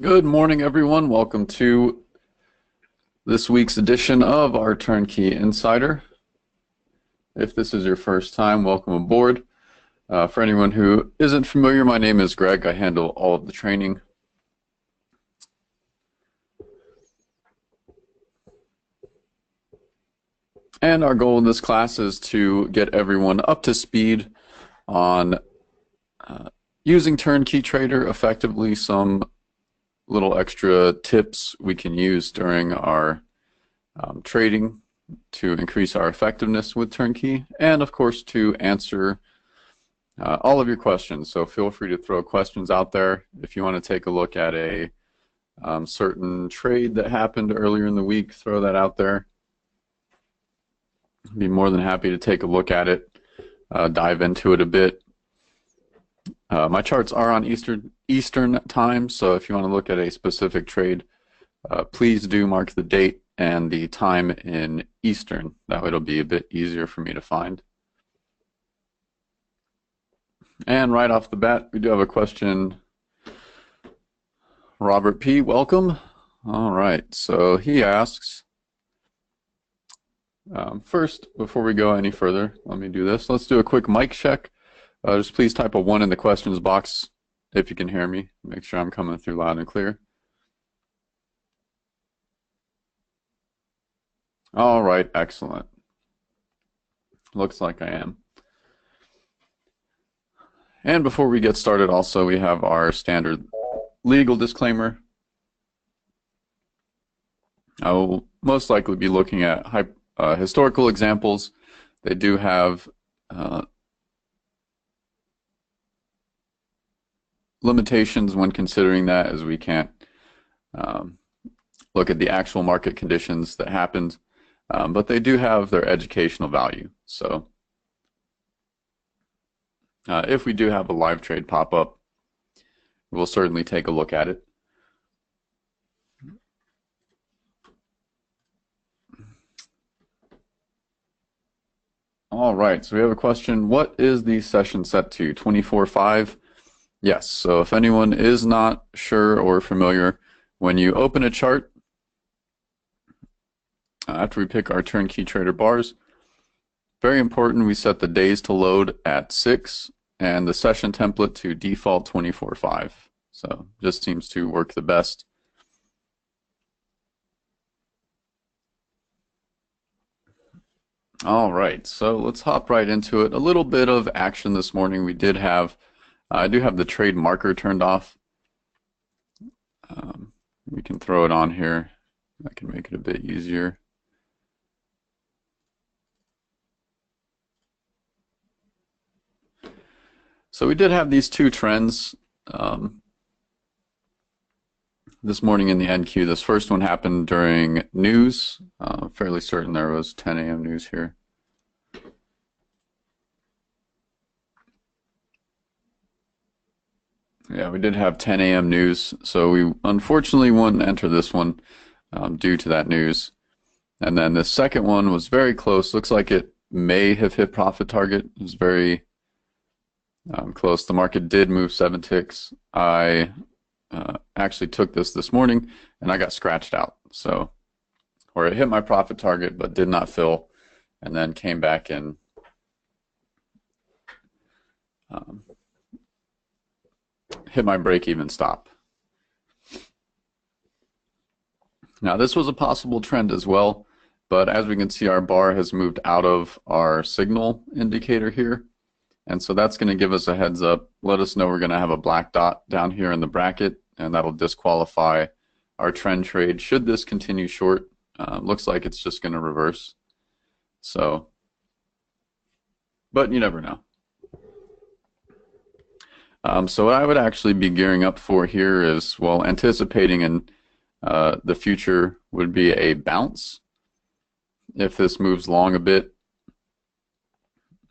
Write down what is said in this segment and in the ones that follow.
Good morning, everyone. Welcome to this week's edition of our TurnKey Insider. If this is your first time, welcome aboard. For anyone who isn't familiar, my name is Greg. I handle all of the training. And our goal in this class is to get everyone up to speed on using TurnKey Trader effectively, some little extra tips we can use during our trading to increase our effectiveness with TurnKey, and of course to answer all of your questions. So feel free to throw questions out there. If you want to take a look at a certain trade that happened earlier in the week, throw that out there. I'd be more than happy to take a look at it, dive into it a bit. My charts are on Eastern time, so if you want to look at a specific trade, please do mark the date and the time in Eastern. That way it'll be a bit easier for me to find. And right off the bat, we do have a question. Robert P., welcome. All right, so he asks, first, before we go any further, let me do this. Let's do a quick mic check. Just please type a 1 in the questions box if you can hear me. Make sure I'm coming through loud and clear. All right, excellent. Looks like I am. And before we get started, also, we have our standard legal disclaimer. I will most likely be looking at historical examples. They do have limitations when considering that, as we can't look at the actual market conditions that happened, but they do have their educational value. So if we do have a live trade pop up, we'll certainly take a look at it. All right, so we have a question. What is the session set to? 24.5? Yes, so if anyone is not sure or familiar, when you open a chart, after we pick our TurnKey Trader bars, very important we set the days to load at 6 and the session template to default 24.5. So just seems to work the best. All right, so let's hop right into it. A little bit of action this morning. We did have, I do have the trade marker turned off. We can throw it on here. I can make it a bit easier. So we did have these two trends this morning in the NQ. This first one happened during news. Fairly certain there was 10 a.m. news here. Yeah, we did have 10 a.m. news, so we unfortunately wouldn't enter this one due to that news. And then the second one was very close. Looks like it may have hit profit target. It was very close. The market did move 7 ticks. I actually took this morning, and I got scratched out. So, or it hit my profit target, but did not fill, and then came back in. Hit my break-even stop. Now this was a possible trend as well, but as we can see, our bar has moved out of our signal indicator here, and so that's going to give us a heads up, let us know we're going to have a black dot down here in the bracket, and that'll disqualify our trend trade should this continue short. Looks like it's just going to reverse. So, but you never know. So what I would actually be gearing up for here is, well, anticipating in the future would be a bounce. If this moves long a bit,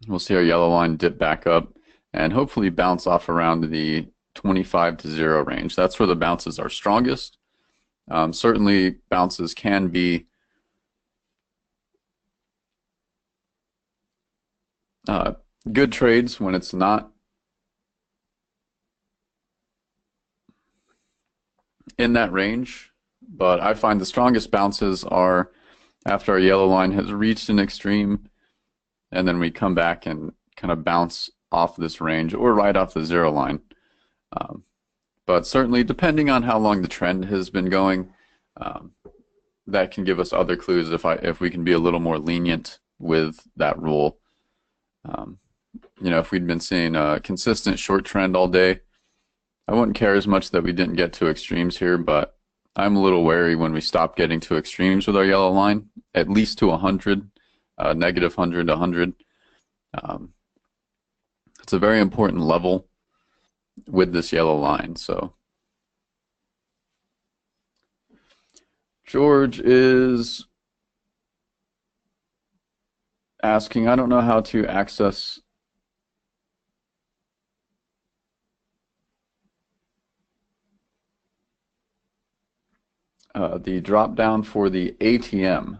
we'll see our yellow line dip back up and hopefully bounce off around the 25 to 0 range. That's where the bounces are strongest. Certainly bounces can be good trades when it's not in that range, but I find the strongest bounces are after our yellow line has reached an extreme, and then we come back and kind of bounce off this range or right off the zero line. But certainly, depending on how long the trend has been going, um, that can give us other clues if we can be a little more lenient with that rule. If we'd been seeing a consistent short trend all day, I wouldn't care as much that we didn't get to extremes here, but I'm a little wary when we stop getting to extremes with our yellow line, at least to 100, negative 100, 100. It's a very important level with this yellow line. So George is asking, I don't know how to access the drop down for the ATM.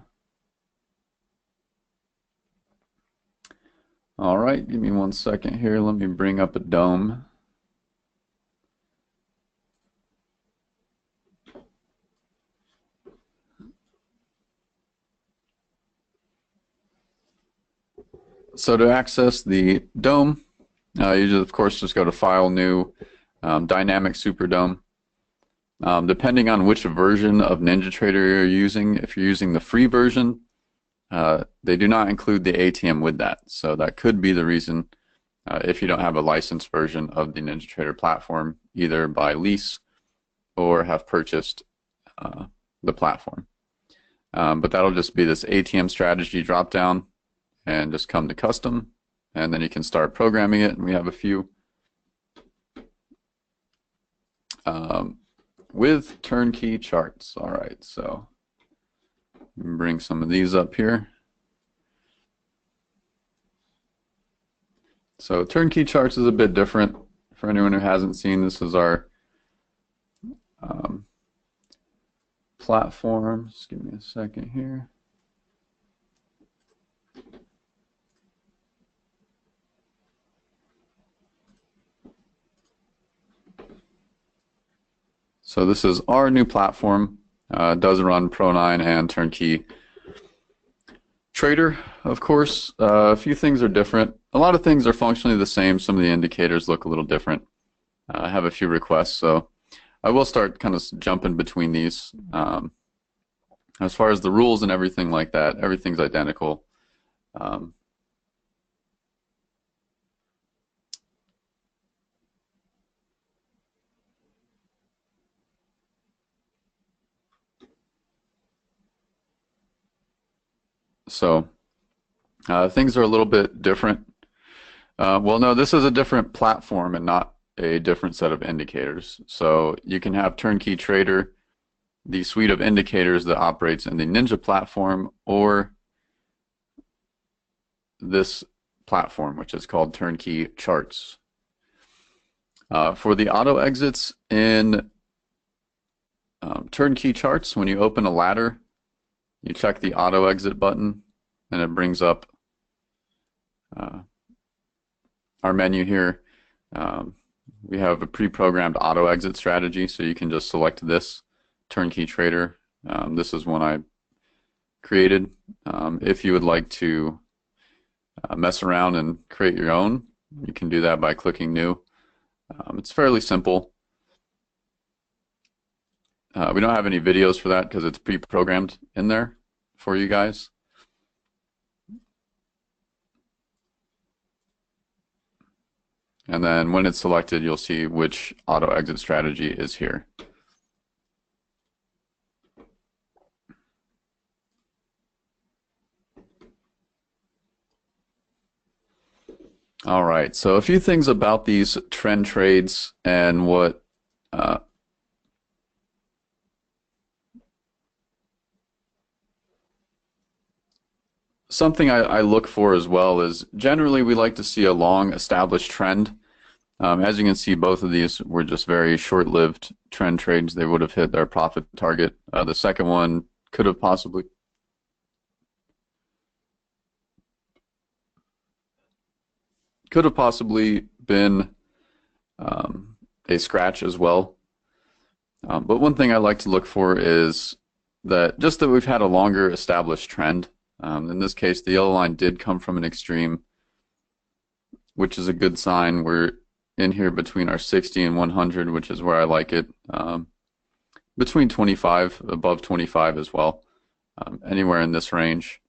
All right, give me 1 second here. Let me bring up a dome. So to access the dome, you just, of course, just go to File, New, Dynamic Superdome. Depending on which version of NinjaTrader you're using, if you're using the free version, they do not include the ATM with that. So that could be the reason if you don't have a licensed version of the NinjaTrader platform, either by lease or have purchased the platform. But that'll just be this ATM strategy dropdown, and just come to custom, and then you can start programming it. And we have a few with turnkey charts. All right, so bring some of these up here. So turnkey charts is a bit different for anyone who hasn't seen. This is our platform. Just give me a second here. So this is our new platform. Does run Pro9 and Turnkey Trader, of course. A few things are different. A lot of things are functionally the same. Some of the indicators look a little different. I have a few requests, so I will start kind of jumping between these. As far as the rules and everything like that, everything's identical. So things are a little bit different. Well, no, this is a different platform and not a different set of indicators. So you can have Turnkey Trader, the suite of indicators that operates in the Ninja platform, or this platform, which is called Turnkey Charts. For the auto exits in Turnkey Charts, when you open a ladder, you check the auto exit button, and it brings up our menu here. We have a pre-programmed auto exit strategy, so you can just select this Turnkey Trader. This is one I created. If you would like to mess around and create your own, you can do that by clicking New. It's fairly simple. We don't have any videos for that because it's pre-programmed in there for you guys. And then when it's selected, you'll see which auto exit strategy is here. All right, so a few things about these trend trades and what something I look for as well is generally we like to see a long established trend. As you can see, both of these were just very short-lived trend trades. They would have hit their profit target. The second one could have possibly been a scratch as well. But one thing I like to look for is that just that we've had a longer established trend. In this case, the yellow line did come from an extreme, which is a good sign. We're in here between our 60 and 100, which is where I like it. Between 25, above 25 as well, anywhere in this range.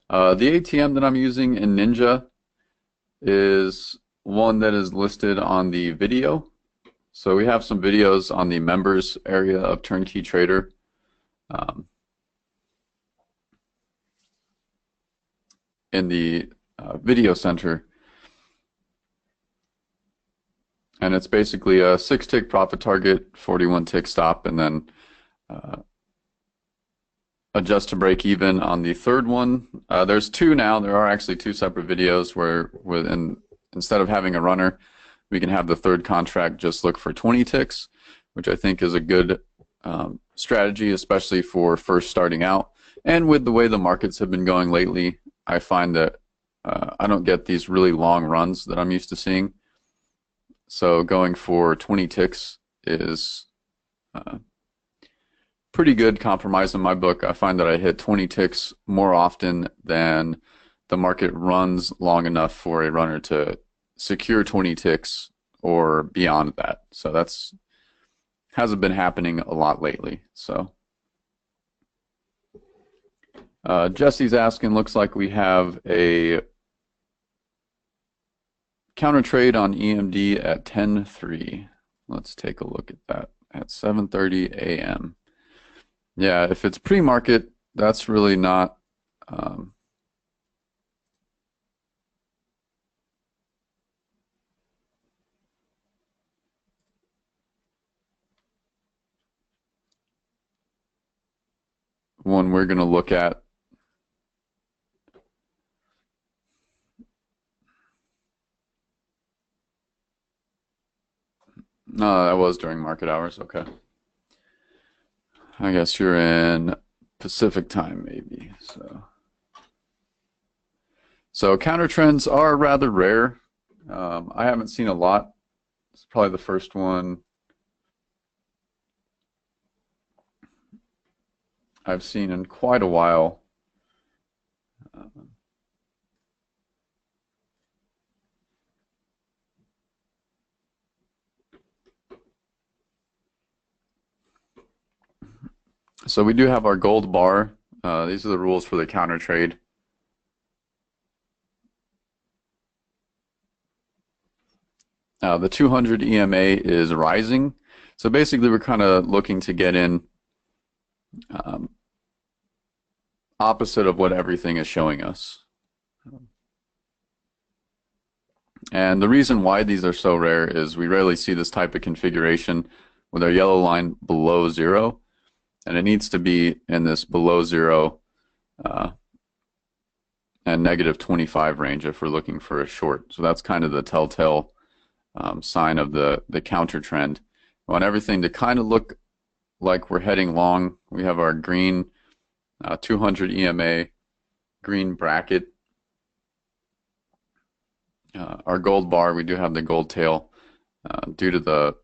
The ATM that I'm using in Ninja is one that is listed on the video. So we have some videos on the members area of TurnKey Trader. In the video center. And it's basically a 6-tick profit target, 41-tick stop, and then adjust to break even on the third one. There's two now. There are actually two separate videos where instead of having a runner, we can have the third contract just look for 20 ticks, which I think is a good strategy, especially for first starting out. And with the way the markets have been going lately, I find that I don't get these really long runs that I'm used to seeing. So going for 20 ticks is pretty good compromise in my book. I find that I hit 20 ticks more often than the market runs long enough for a runner to secure 20 ticks or beyond that. So that's hasn't been happening a lot lately. So Jesse's asking, looks like we have a counter trade on EMD at 10:03. Let's take a look at that at 7:30 a.m. Yeah, if it's pre-market, that's really not one we're going to look at. No, that was during market hours. Okay. I guess you're in Pacific time, maybe. So counter trends are rather rare. I haven't seen a lot. It's probably the first one I've seen in quite a while. So we do have our gold bar. These are the rules for the counter trade. The 200 EMA is rising. So basically we're kind of looking to get in opposite of what everything is showing us. And the reason why these are so rare is we rarely see this type of configuration with our yellow line below zero. And it needs to be in this below zero and negative 25 range if we're looking for a short. So that's kind of the telltale sign of the counter trend. We want everything to kind of look like we're heading long. We have our green 200 EMA green bracket. Our gold bar, we do have the gold tail due to the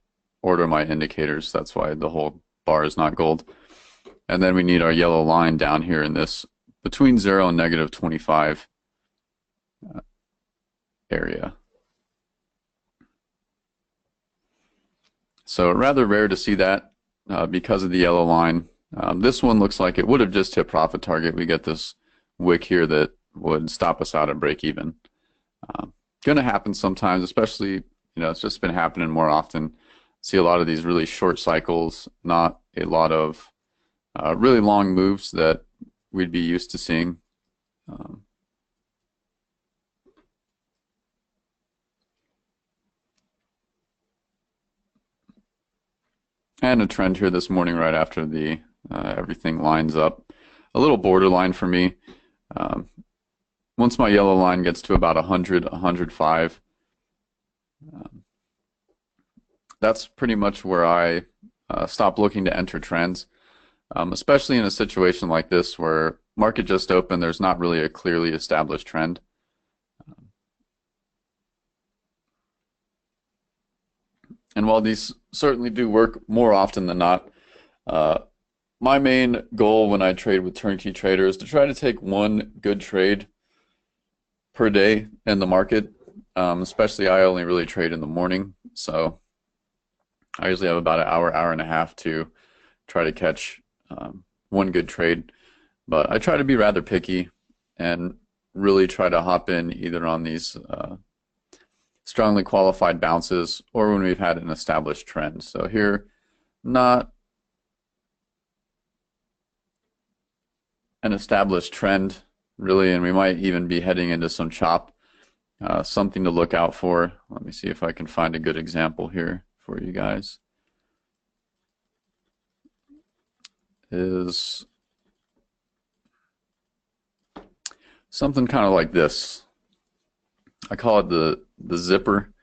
order of my indicators. That's why the whole bar is not gold. And then we need our yellow line down here in this between 0 and negative 25 area. So rather rare to see that because of the yellow line. This one looks like it would have just hit profit target. We get this wick here that would stop us out at break even. Going to happen sometimes, especially, it's just been happening more often. See a lot of these really short cycles, not a lot of really long moves that we'd be used to seeing. And a trend here this morning right after the everything lines up. A little borderline for me. Once my yellow line gets to about 100, 105, that's pretty much where I stop looking to enter trends, especially in a situation like this where market just opened, there's not really a clearly established trend. And while these certainly do work more often than not, uh, my main goal when I trade with turnkey trader is to try to take one good trade per day in the market. Especially I only really trade in the morning, so I usually have about an hour, hour and a half to try to catch one good trade. But I try to be rather picky and really try to hop in either on these strongly qualified bounces or when we've had an established trend. So here, not an established trend really, and we might even be heading into some chop. Something to look out for. Let me see if I can find a good example here for you guys. Is something kind of like this. I call it the zipper,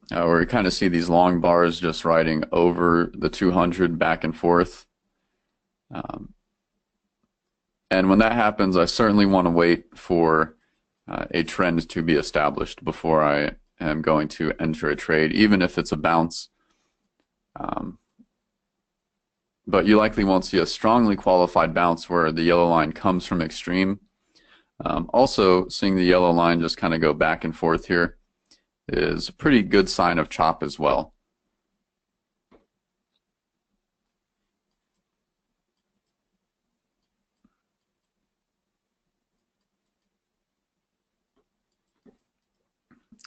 where you kind of see these long bars just riding over the 200 back and forth. And when that happens, I certainly want to wait for a trend to be established before I am going to enter a trade, even if it's a bounce. But you likely won't see a strongly qualified bounce where the yellow line comes from extreme. Also, seeing the yellow line just kind of go back and forth here is a pretty good sign of chop as well.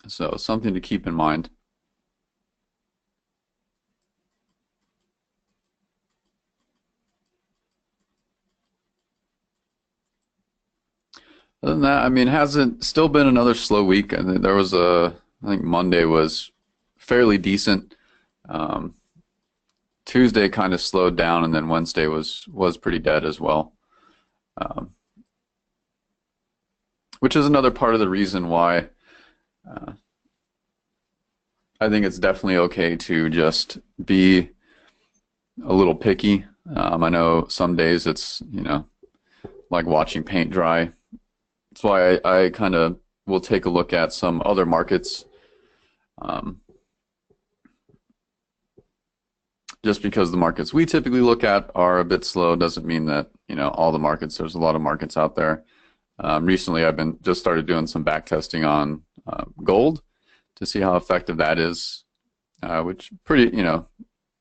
So something to keep in mind. Other than that, I mean, hasn't still been another slow week. And there was I think Monday was fairly decent. Tuesday kind of slowed down, and then Wednesday was pretty dead as well. Which is another part of the reason why I think it's definitely okay to just be a little picky. I know some days it's, like watching paint dry. That's why I kind of will take a look at some other markets. Just because the markets we typically look at are a bit slow doesn't mean that, all the markets, there's a lot of markets out there. Recently, I've been just started doing some back testing on gold to see how effective that is, which pretty,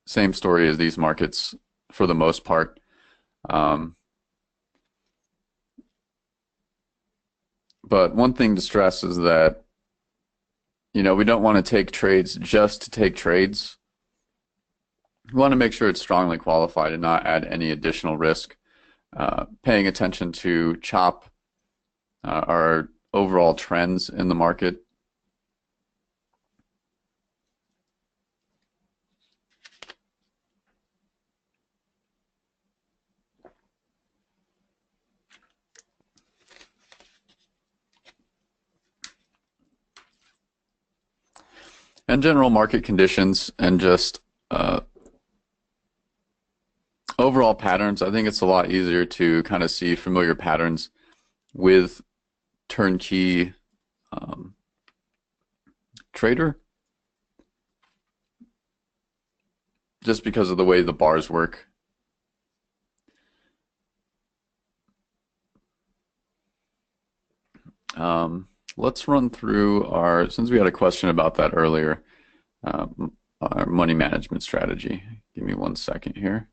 same story as these markets for the most part. But one thing to stress is that, we don't want to take trades just to take trades. We want to make sure it's strongly qualified and not add any additional risk. Paying attention to chop, our overall trends in the market. And general market conditions and just overall patterns. I think it's a lot easier to kind of see familiar patterns with turnkey trader, just because of the way the bars work. Let's run through since we had a question about that earlier, our money management strategy. Give me 1 second here.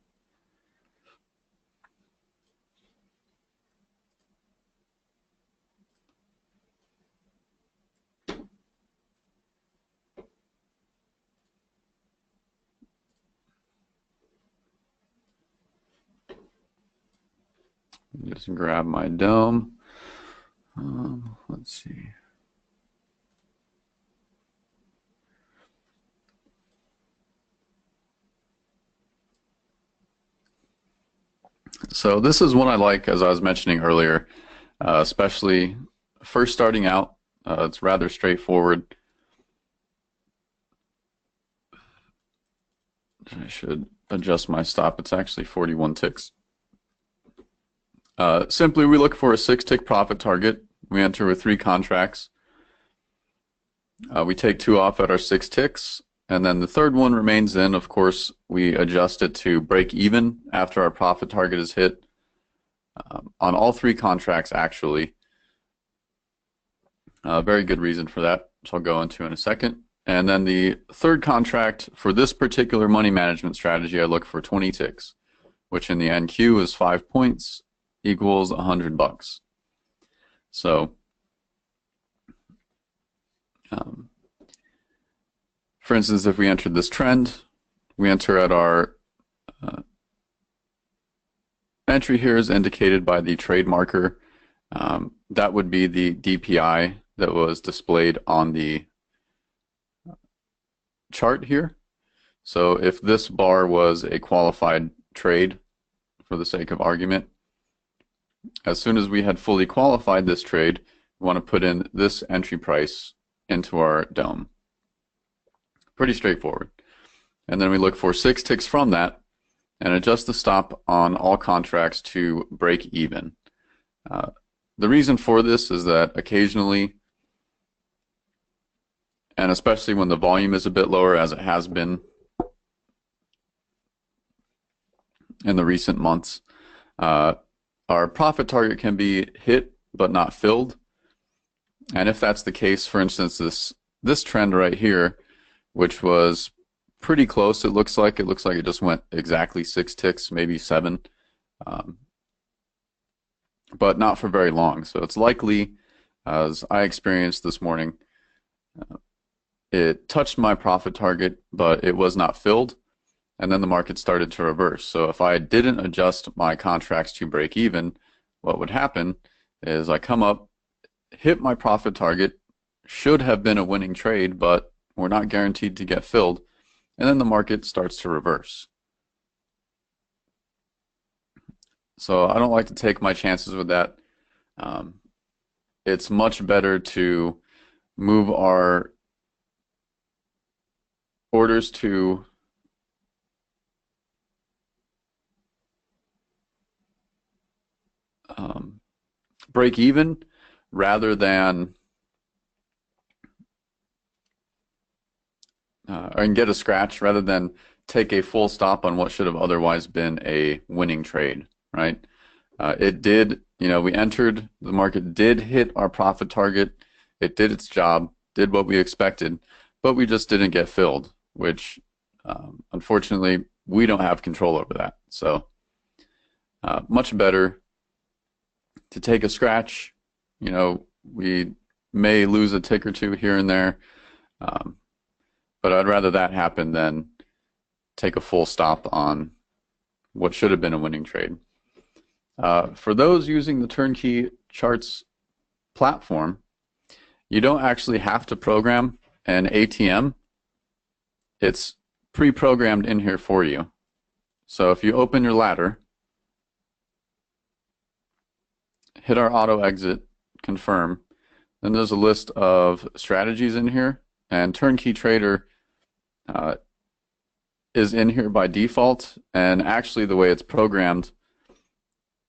Just grab my dome. Let's see. So this is one I like, as I was mentioning earlier, especially first starting out. It's rather straightforward. I should adjust my stop. It's actually 41 ticks. Simply, we look for a 6-tick profit target. We enter with 3 contracts. We take 2 off at our 6 ticks, and then the third one remains in. Of course, we adjust it to break even after our profit target is hit on all 3 contracts, actually. Very good reason for that, which I'll go into in a second. And then the third contract for this particular money management strategy, I look for 20 ticks, which in the NQ is 5 points equals $100. So, for instance, if we entered this trend, we enter at our entry here is indicated by the trade marker. That would be the DPI that was displayed on the chart here. So if this bar was a qualified trade, for the sake of argument, as soon as we had fully qualified this trade, we want to put in this entry price into our dome. Pretty straightforward. And then we look for 6 ticks from that and adjust the stop on all contracts to break even. The reason for this is that occasionally, and especially when the volume is a bit lower, as it has been in the recent months, our profit target can be hit but not filled. And if that's the case, for instance, this trend right here, which was pretty close, it looks like it just went exactly 6 ticks, maybe 7, but not for very long. So it's likely, as I experienced this morning, it touched my profit target, but it was not filled, and then the market started to reverse. So if I didn't adjust my contracts to break even, what would happen is I come up, hit my profit target, should have been a winning trade, but we're not guaranteed to get filled, and then the market starts to reverse. So I don't like to take my chances with that. It's much better to move our orders to break even rather than and get a scratch rather than take a full stop on what should have otherwise been a winning trade, right? It did, we entered, the market did hit our profit target, it did its job, did what we expected, but we just didn't get filled, which unfortunately we don't have control over that. So much better to take a scratch. We may lose a tick or two here and there, but I'd rather that happen than take a full stop on what should have been a winning trade. For those using the TurnKey charts platform, you don't actually have to program an ATM. It's pre-programmed in here for you. So if you open your ladder, hit our auto exit, confirm, then there's a list of strategies in here, and TurnKey Trader is in here by default. And actually the way it's programmed,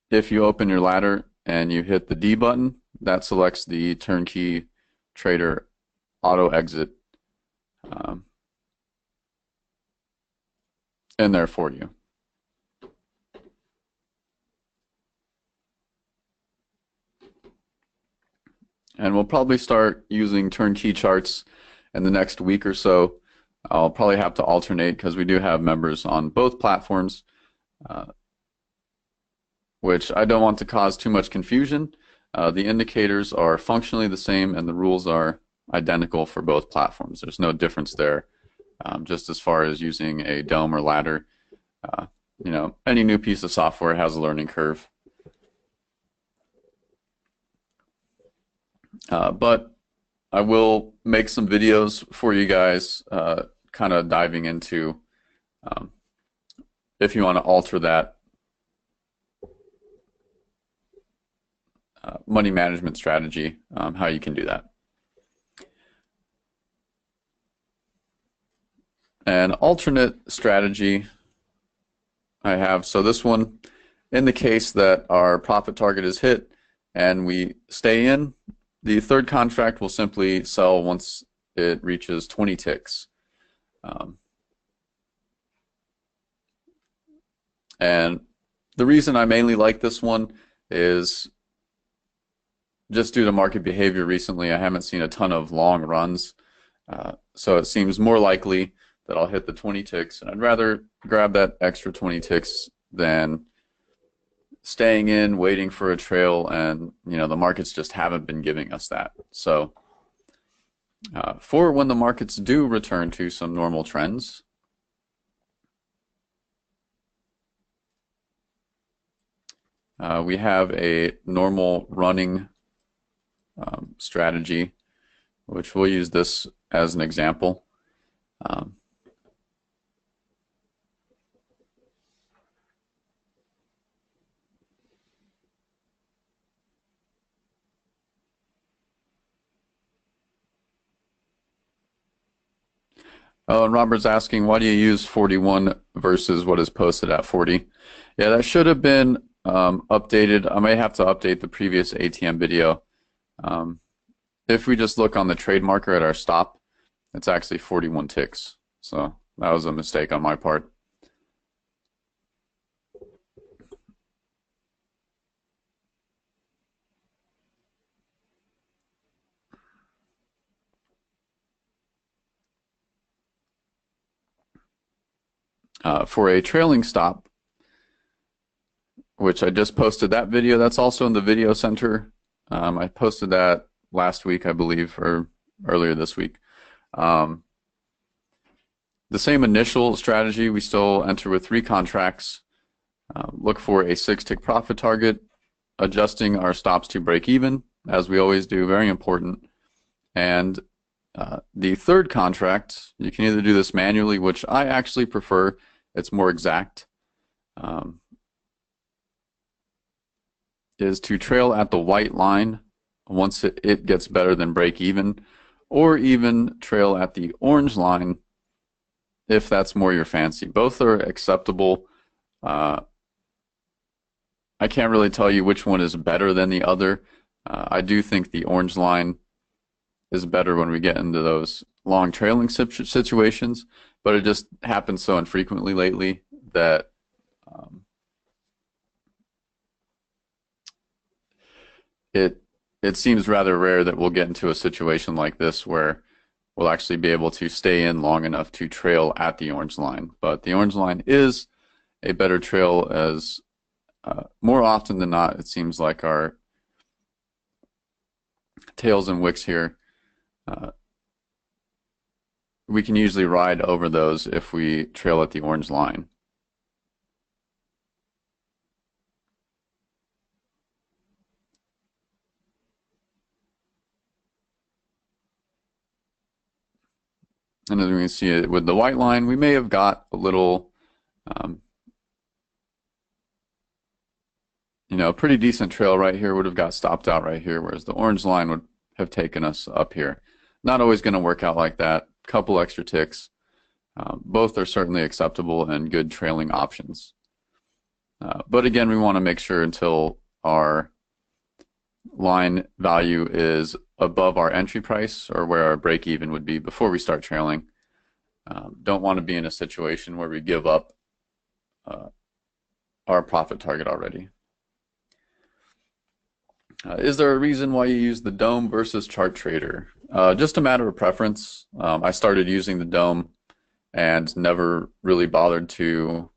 if you open your ladder and you hit the D button, that selects the TurnKey Trader auto exit in there for you. And we'll probably start using TurnKey charts in the next week or so. I'll probably have to alternate because we do have members on both platforms, which I don't want to cause too much confusion. The indicators are functionally the same and the rules are identical for both platforms. There's no difference there, just as far as using a dome or ladder. Any new piece of software has a learning curve. But I will make some videos for you guys kind of diving into if you want to alter that money management strategy, how you can do that. An alternate strategy I have, so this one in the case that our profit target is hit and we stay in, the third contract will simply sell once it reaches 20 ticks. And the reason I mainly like this one is just due to market behavior recently. I haven't seen a ton of long runs, so it seems more likely that I'll hit the 20 ticks, and I'd rather grab that extra 20 ticks than staying in, waiting for a trail, and the markets just haven't been giving us that. So for when the markets do return to some normal trends, we have a normal running strategy, which we'll use this as an example. Oh, and Robert's asking, why do you use 41 versus what is posted at 40? Yeah, that should have been updated. I may have to update the previous ATM video. If we just look on the trade marker at our stop, it's actually 41 ticks. So that was a mistake on my part. For a trailing stop, which I just posted that video, that's also in the video center. I posted that last week, I believe, or earlier this week. The same initial strategy, we still enter with 3 contracts, look for a 6-tick profit target, adjusting our stops to break even, as we always do, very important. And the third contract, you can either do this manually, which I actually prefer. It's more exact, is to trail at the white line once it gets better than break even, or even trail at the orange line if that's more your fancy. Both are acceptable. I can't really tell you which one is better than the other. I do think the orange line is better when we get into those long trailing situations, but it just happens so infrequently lately that it seems rather rare that we'll get into a situation like this where we'll actually be able to stay in long enough to trail at the orange line. But the orange line is a better trail, as more often than not, it seems like our tails and wicks here, we can usually ride over those if we trail at the orange line. And as we can see it with the white line, we may have got a little, pretty decent trail right here, would have got stopped out right here, whereas the orange line would have taken us up here. Not always going to work out like that. Couple extra ticks. Both are certainly acceptable and good trailing options. But again, we want to make sure until our line value is above our entry price, or where our break even would be before we start trailing. Don't want to be in a situation where we give up our profit target already. Is there a reason why you use the Dome versus Chart Trader? Just a matter of preference. I started using the Dome and never really bothered to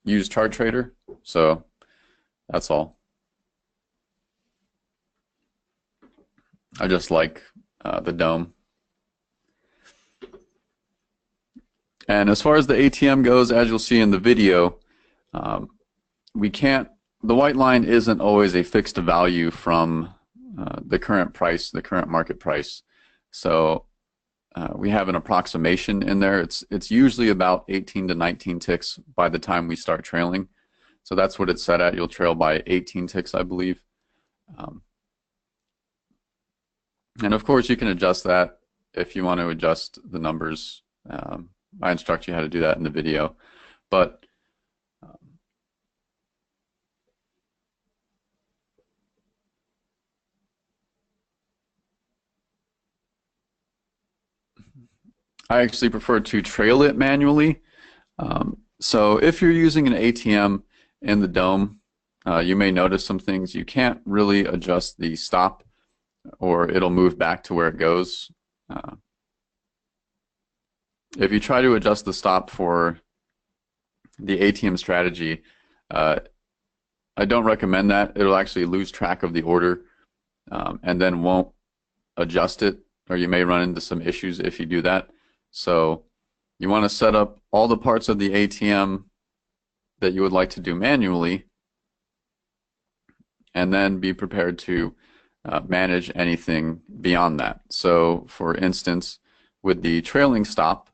use Chart Trader, so that's all. I just like the Dome. And as far as the ATM goes, as you'll see in the video, the white line isn't always a fixed value from the current price, the current market price. So we have an approximation in there. It's usually about 18 to 19 ticks by the time we start trailing. So that's what it's set at. You'll trail by 18 ticks, I believe. And of course, you can adjust that if you want to adjust the numbers. I instruct you how to do that in the video. But I actually prefer to trail it manually. So if you're using an ATM in the dome, you may notice some things. You can't really adjust the stop, or it'll move back to where it goes. Uh, if you try to adjust the stop for the ATM strategy, uh, I don't recommend that. It'll actually lose track of the order, and then won't adjust it, or you may run into some issues if you do that. So you want to set up all the parts of the ATM that you would like to do manually, and then be prepared to manage anything beyond that. So for instance, with the trailing stop,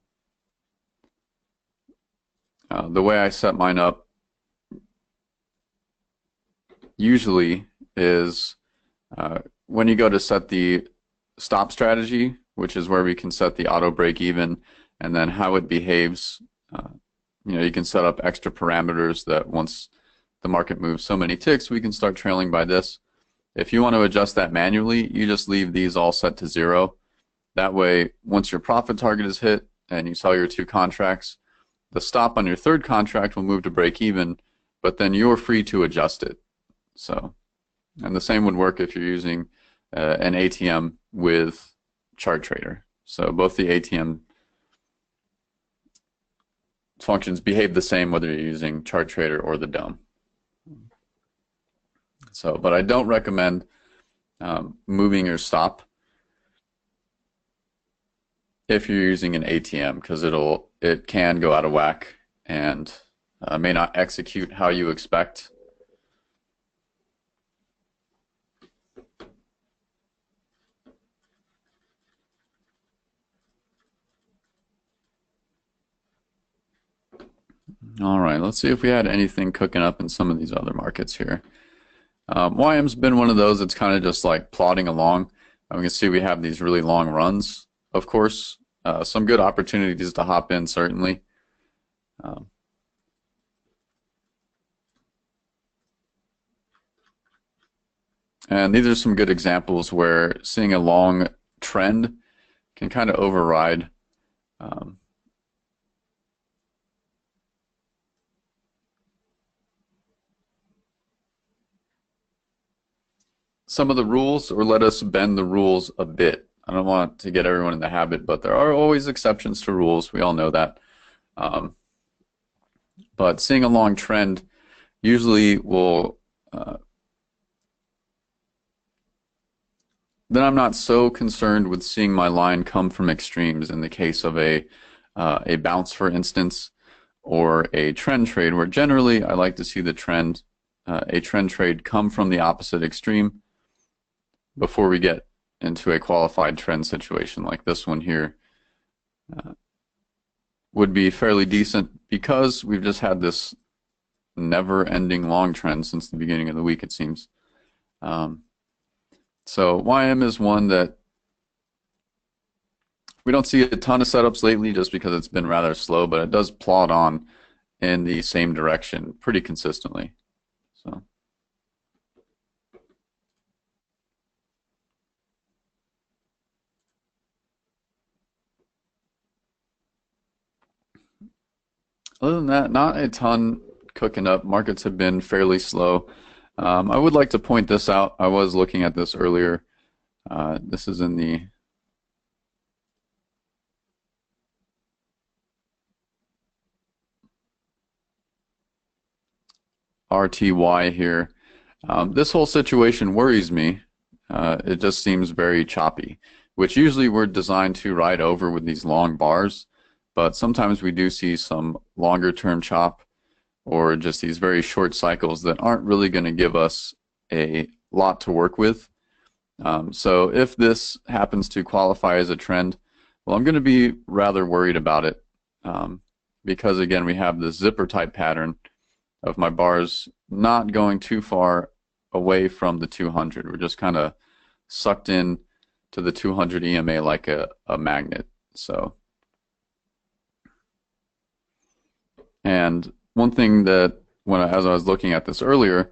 the way I set mine up usually is when you go to set the stop strategy, which is where we can set the auto break even and then how it behaves. You can set up extra parameters that once the market moves so many ticks, we can start trailing by this. If you want to adjust that manually, you just leave these all set to 0. That way, once your profit target is hit and you sell your 2 contracts, the stop on your 3rd contract will move to break even, but then you're free to adjust it. So, and the same would work if you're using an ATM with chart trader. So both the ATM functions behave the same whether you're using chart trader or the dome. So, but I don't recommend moving your stop if you're using an ATM, because it can go out of whack and may not execute how you expect. All right, let's see if we had anything cooking up in some of these other markets here. YM's been one of those that's kind of just like plodding along. We can see we have these really long runs, of course. Some good opportunities to hop in, certainly. And these are some good examples where seeing a long trend can kind of override some of the rules, or let us bend the rules a bit. I don't want to get everyone in the habit, but there are always exceptions to rules. We all know that. But seeing a long trend usually will then I'm not so concerned with seeing my line come from extremes in the case of a bounce, for instance, or a trend trade, where generally I like to see the trend, a trend trade come from the opposite extreme before we get into a qualified trend situation like this one here. Would be fairly decent because we've just had this never-ending long trend since the beginning of the week, it seems. So YM is one that we don't see a ton of setups lately just because it's been rather slow, but it does plod on in the same direction pretty consistently. So. Other than that, not a ton cooking up. Markets have been fairly slow. I would like to point this out. I was looking at this earlier. This is in the RTY here. This whole situation worries me. It just seems very choppy, which usually we're designed to ride over with these long bars, but sometimes we do see some longer term chop or just these very short cycles that aren't really going to give us a lot to work with. So if this happens to qualify as a trend, well, I'm going to be rather worried about it because, again, we have this zipper type pattern of my bars not going too far away from the 200. We're just kind of sucked in to the 200 EMA like a magnet. So, and one thing that as I was looking at this earlier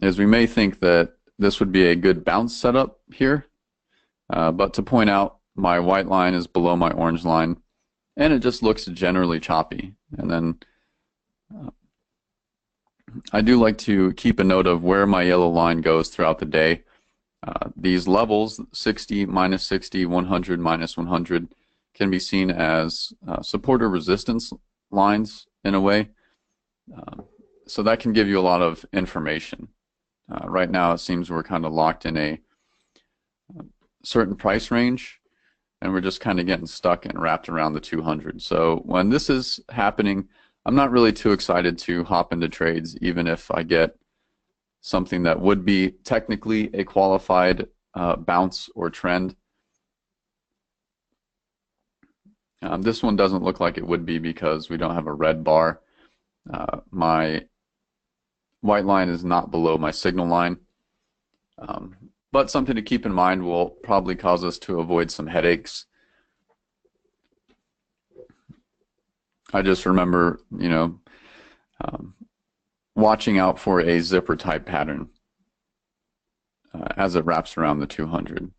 is we may think that this would be a good bounce setup here, but to point out my white line is below my orange line, and it just looks generally choppy. And then I do like to keep a note of where my yellow line goes throughout the day. These levels, 60, minus 60, 100, minus 100, can be seen as support or resistance lines in a way. So that can give you a lot of information. Right now it seems we're kind of locked in a certain price range, and we're just kind of getting stuck and wrapped around the 200. So when this is happening, I'm not really too excited to hop into trades, even if I get something that would be technically a qualified bounce or trend. This one doesn't look like it would be because we don't have a red bar. My white line is not below my signal line. But something to keep in mind will probably cause us to avoid some headaches. I just remember, watching out for a zipper type pattern as it wraps around the 200.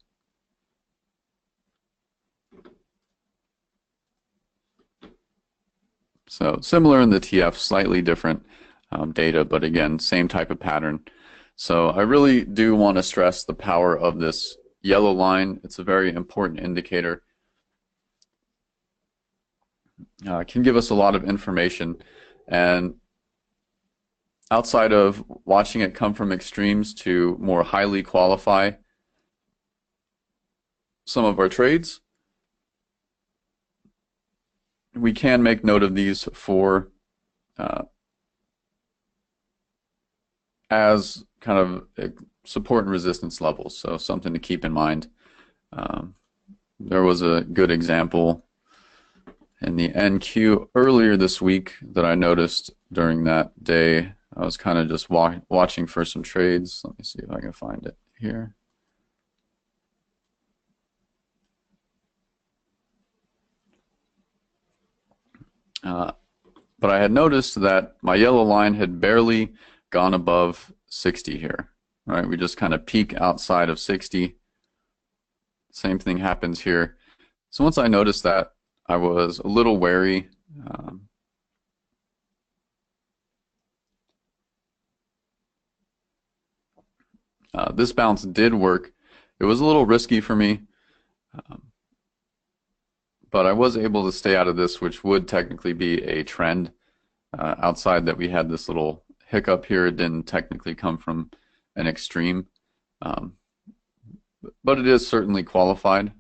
So similar in the TF, slightly different data, but again, same type of pattern. So I really do want to stress the power of this yellow line. It's a very important indicator. It can give us a lot of information, and outside of watching it come from extremes to more highly qualify some of our trades, we can make note of these for as kind of support and resistance levels, so something to keep in mind. There was a good example in the NQ earlier this week that I noticed during that day. I was kind of just watching for some trades. Let me see if I can find it here. But I had noticed that my yellow line had barely gone above 60 here. Right? We just kind of peak outside of 60. Same thing happens here. So once I noticed that, I was a little wary. This bounce did work. It was a little risky for me, but I was able to stay out of this, which would technically be a trend. Outside that we had this little hiccup here, it didn't technically come from an extreme, but it is certainly qualified.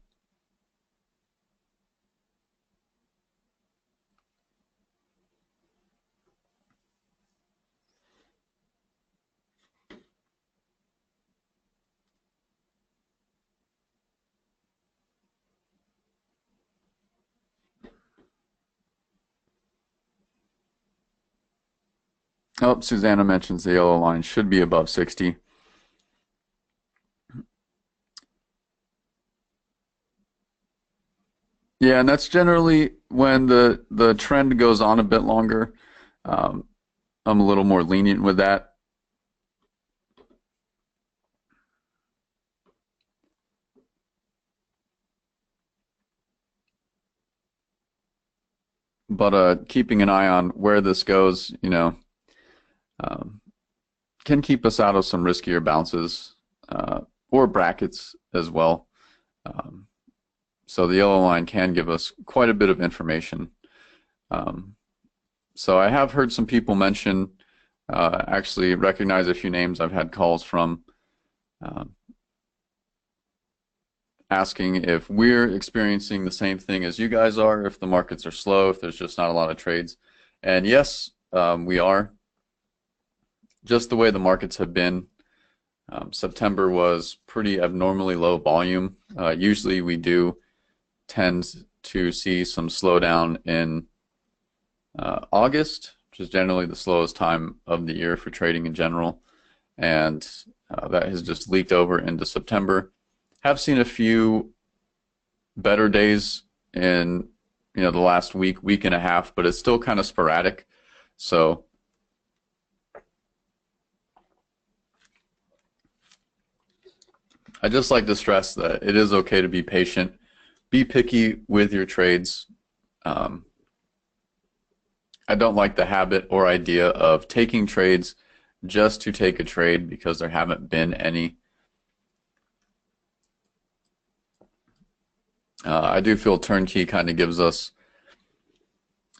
Oh, Susanna mentions the yellow line should be above 60. Yeah, and that's generally when the trend goes on a bit longer. I'm a little more lenient with that. But keeping an eye on where this goes, can keep us out of some riskier bounces or brackets as well. So the yellow line can give us quite a bit of information. So I have heard some people mention, actually recognize a few names I've had calls from, asking if we're experiencing the same thing as you guys are, if the markets are slow, if there's just not a lot of trades. And yes, we are. Just the way the markets have been, September was pretty abnormally low volume. Usually we do tend to see some slowdown in August, which is generally the slowest time of the year for trading in general, and that has just leaked over into September. Have seen a few better days in the last week and a half, but it's still kind of sporadic. So I just like to stress that it is okay to be patient be picky with your trades. Um, I don't like the habit or idea of taking trades just to take a trade because there haven't been any. I do feel TurnKey kind of gives us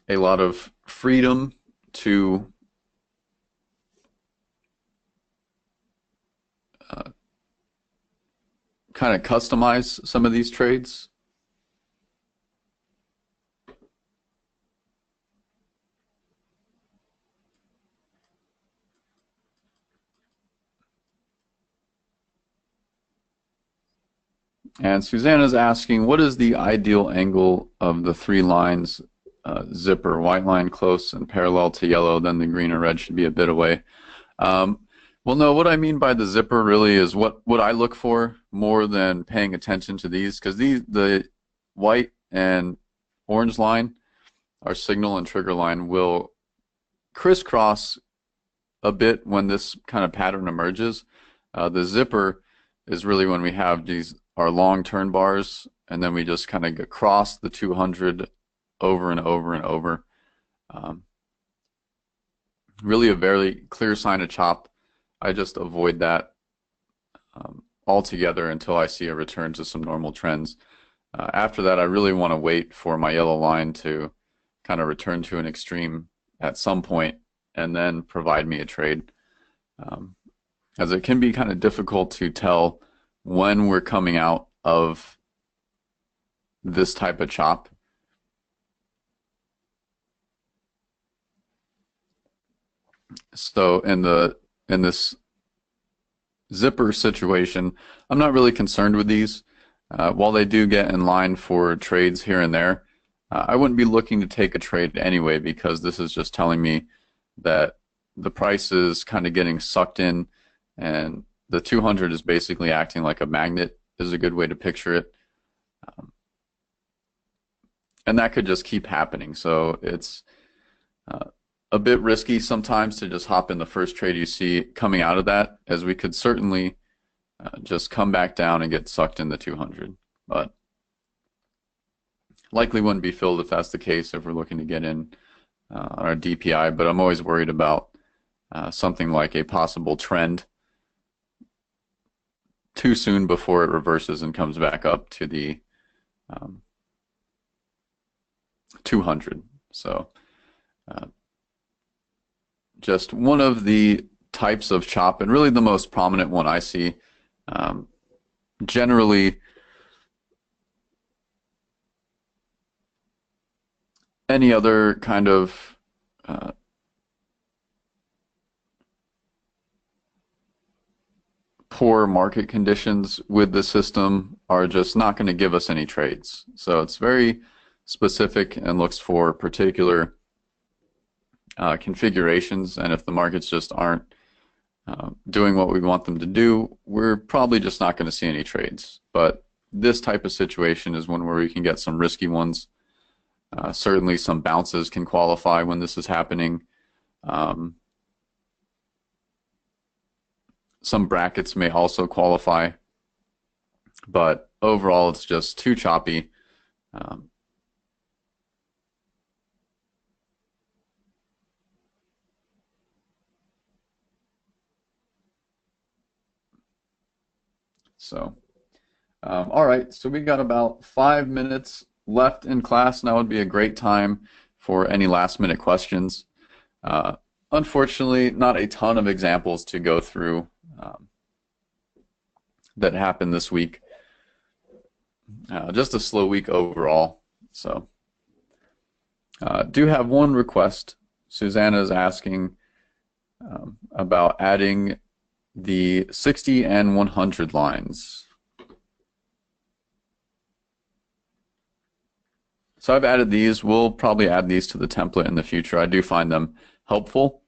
a lot of freedom to kind of customize some of these trades. And Susanna's asking, what is the ideal angle of the three lines zipper? White line close and parallel to yellow, then the green or red should be a bit away. Well, no, what I mean by the zipper really is what I look for more than paying attention to these, because the white and orange line, our signal and trigger line, will crisscross a bit when this kind of pattern emerges. The zipper is really when we have our long turn bars, and then we just kind of cross the 200 over and over and over. Really a very clear sign of chop. I just avoid that altogether until I see a return to some normal trends. After that, I really want to wait for my yellow line to kind of return to an extreme at some point and then provide me a trade. As it can be kind of difficult to tell when we're coming out of this type of chop. So in this zipper situation, I'm not really concerned with these. While they do get in line for trades here and there, I wouldn't be looking to take a trade anyway, because this is just telling me that the price is kind of getting sucked in, and the 200 is basically acting like a magnet, is a good way to picture it. And that could just keep happening. So it's a bit risky sometimes to just hop in the first trade you see coming out of that, as we could certainly just come back down and get sucked in the 200. But likely wouldn't be filled if that's the case, if we're looking to get in on our DPI. But I'm always worried about something like a possible trend too soon before it reverses and comes back up to the 200. So just one of the types of chop, and really the most prominent one I see. Generally, any other kind of poor market conditions with the system are just not going to give us any trades. So it's very specific and looks for particular configurations, and if the markets just aren't doing what we want them to do, we're probably just not going to see any trades. But this type of situation is one where we can get some risky ones. Certainly some bounces can qualify when this is happening. Some brackets may also qualify, but overall it's just too choppy. All right, so we got about 5 minutes left in class. Now would be a great time for any last-minute questions. Unfortunately, not a ton of examples to go through that happened this week. Just a slow week overall. So, do have one request. Susanna is asking about adding the 60 and 100 lines. So I've added these. We'll probably add these to the template in the future. I do find them helpful.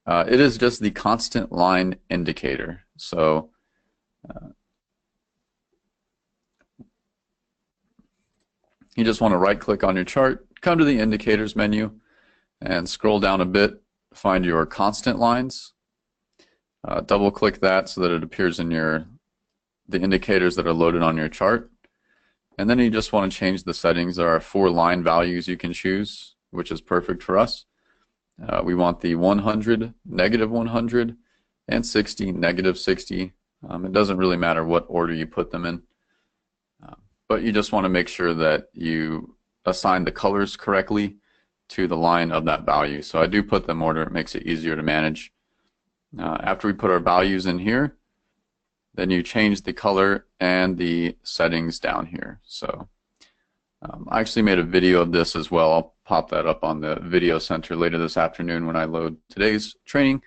It is just the constant line indicator. So you just want to right-click on your chart, come to the indicators menu, and scroll down a bit, find your constant lines. Double-click that so that it appears in the indicators that are loaded on your chart. And then you just want to change the settings. There are 4 line values you can choose, which is perfect for us. We want the 100, negative 100, and 60, negative 60. It doesn't really matter what order you put them in, but you just want to make sure that you assign the colors correctly to the line of that value. So I do put them in order. It makes it easier to manage. After we put our values in here, then you change the color and the settings down here. So I actually made a video of this as well. I'll pop that up on the video center later this afternoon when I load today's training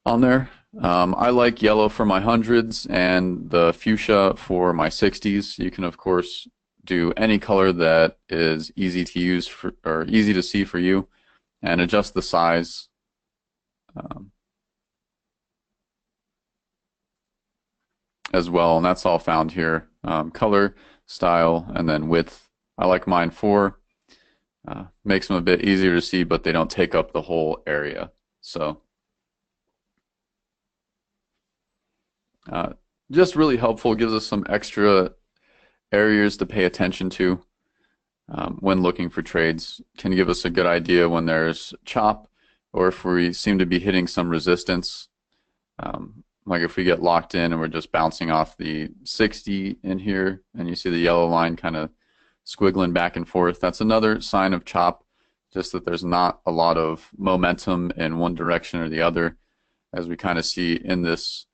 on there. I like yellow for my hundreds and the fuchsia for my 60s. You can of course do any color that is easy to use for, or easy to see for you, and adjust the size. As well, and that's all found here. Color, style, and then width. I like mine 4. Makes them a bit easier to see, but they don't take up the whole area. So just really helpful, gives us some extra areas to pay attention to when looking for trades. Can give us a good idea when there's chop, or if we seem to be hitting some resistance. Like if we get locked in and we're just bouncing off the 60 in here, and you see the yellow line kind of squiggling back and forth, that's another sign of chop, just that there's not a lot of momentum in one direction or the other, as we kind of see in this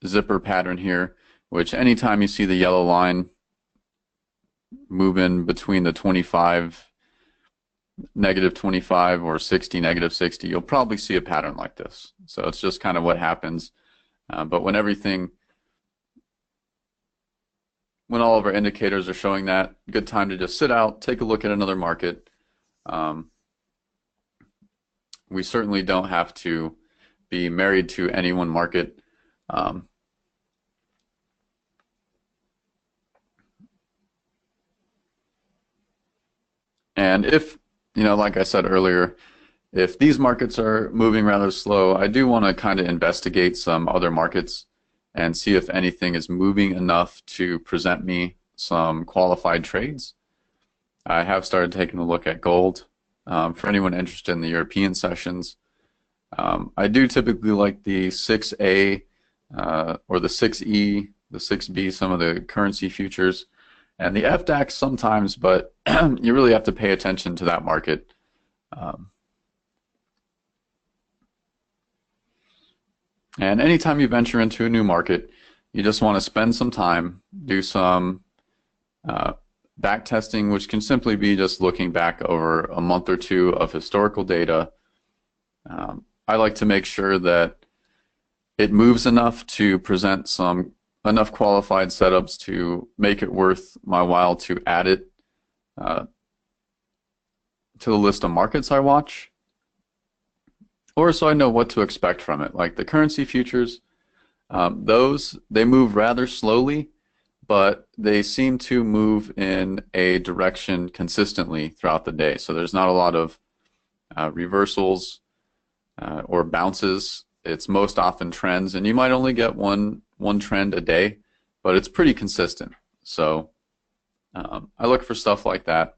zipper pattern here, which anytime you see the yellow line moving between the 25, negative 25, or 60, negative 60, you'll probably see a pattern like this. So it's just kind of what happens. But when all of our indicators are showing that, good time to just sit out, take a look at another market. We certainly don't have to be married to any one market. And if, like I said earlier, if these markets are moving rather slow, I do want to kind of investigate some other markets and see if anything is moving enough to present me some qualified trades. I have started taking a look at gold. For anyone interested in the European sessions, I do typically like the 6A or the 6E, the 6B, some of the currency futures, and the FDAX sometimes, but you really have to pay attention to that market. And anytime you venture into a new market, you just want to spend some time, do some back testing, which can simply be just looking back over a month or two of historical data. I like to make sure that it moves enough to present enough qualified setups to make it worth my while to add it to the list of markets I watch, or so I know what to expect from it. Like the currency futures, they move rather slowly, but they seem to move in a direction consistently throughout the day. So there's not a lot of reversals or bounces. It's most often trends, and you might only get one trend a day, but it's pretty consistent. So I look for stuff like that.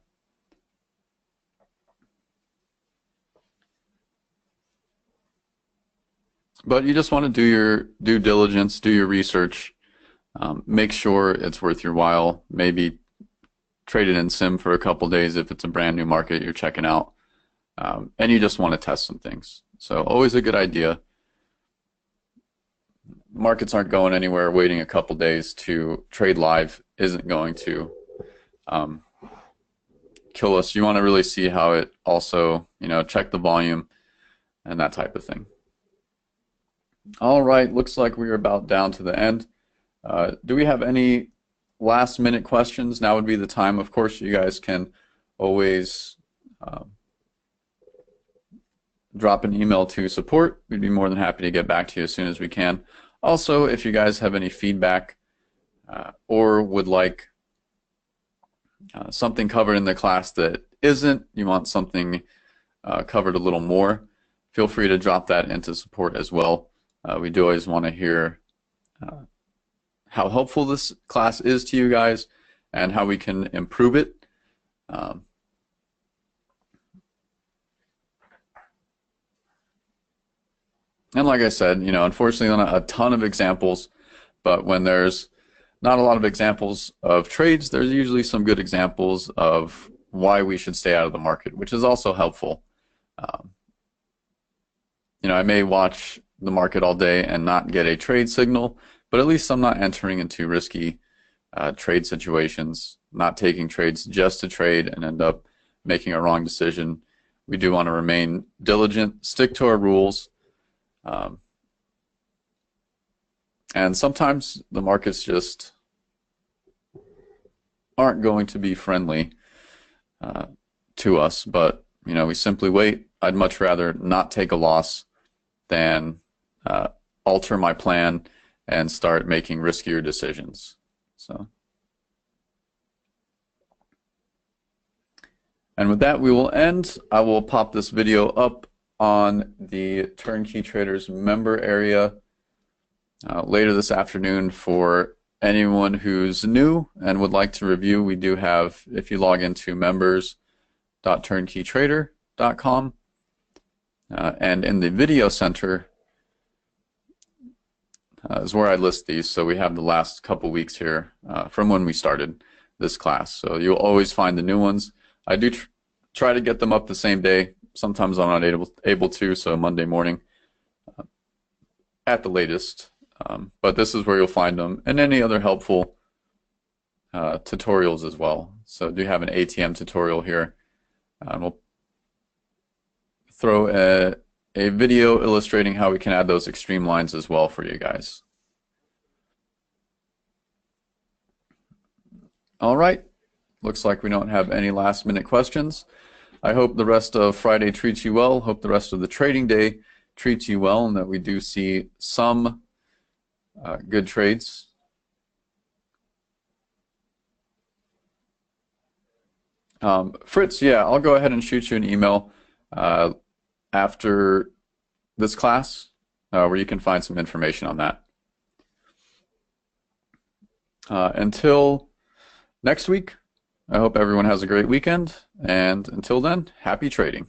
But you just want to do your due diligence, do your research, make sure it's worth your while. Maybe trade it in sim for a couple days if it's a brand new market you're checking out, and you just want to test some things. So always a good idea. Markets aren't going anywhere. Waiting a couple days to trade live isn't going to kill us. You want to really see how it also, check the volume and that type of thing. All right, looks like we're about down to the end. Do we have any last minute questions? Now would be the time. Of course, you guys can always drop an email to support. We'd be more than happy to get back to you as soon as we can. Also, if you guys have any feedback or would like something covered in the class that isn't, you want something covered a little more, feel free to drop that into support as well. We do always want to hear how helpful this class is to you guys and how we can improve it. And like I said, unfortunately not a ton of examples, but when there's not a lot of examples of trades, there's usually some good examples of why we should stay out of the market, which is also helpful. I may watch the market all day and not get a trade signal, but at least I'm not entering into risky trade situations, not taking trades just to trade and end up making a wrong decision. We do want to remain diligent, stick to our rules, and sometimes the markets just aren't going to be friendly to us, but we simply wait. I'd much rather not take a loss than alter my plan and start making riskier decisions. And with that, we will end. I will pop this video up on the Turnkey Traders member area later this afternoon for anyone who's new and would like to review. We do have, if you log into members.turnkeytrader.com, and in the video center is where I list these. So we have the last couple weeks here from when we started this class. So you'll always find the new ones. I do try to get them up the same day. Sometimes I'm not able to, so Monday morning at the latest. But this is where you'll find them, and any other helpful tutorials as well. So do have an ATM tutorial here. We'll throw a video illustrating how we can add those extreme lines as well for you guys. All right, looks like we don't have any last minute questions. I hope the rest of Friday treats you well. Hope the rest of the trading day treats you well, and that we do see some good trades. Fritz, yeah, I'll go ahead and shoot you an email after this class where you can find some information on that. Until next week, I hope everyone has a great weekend, and until then, happy trading.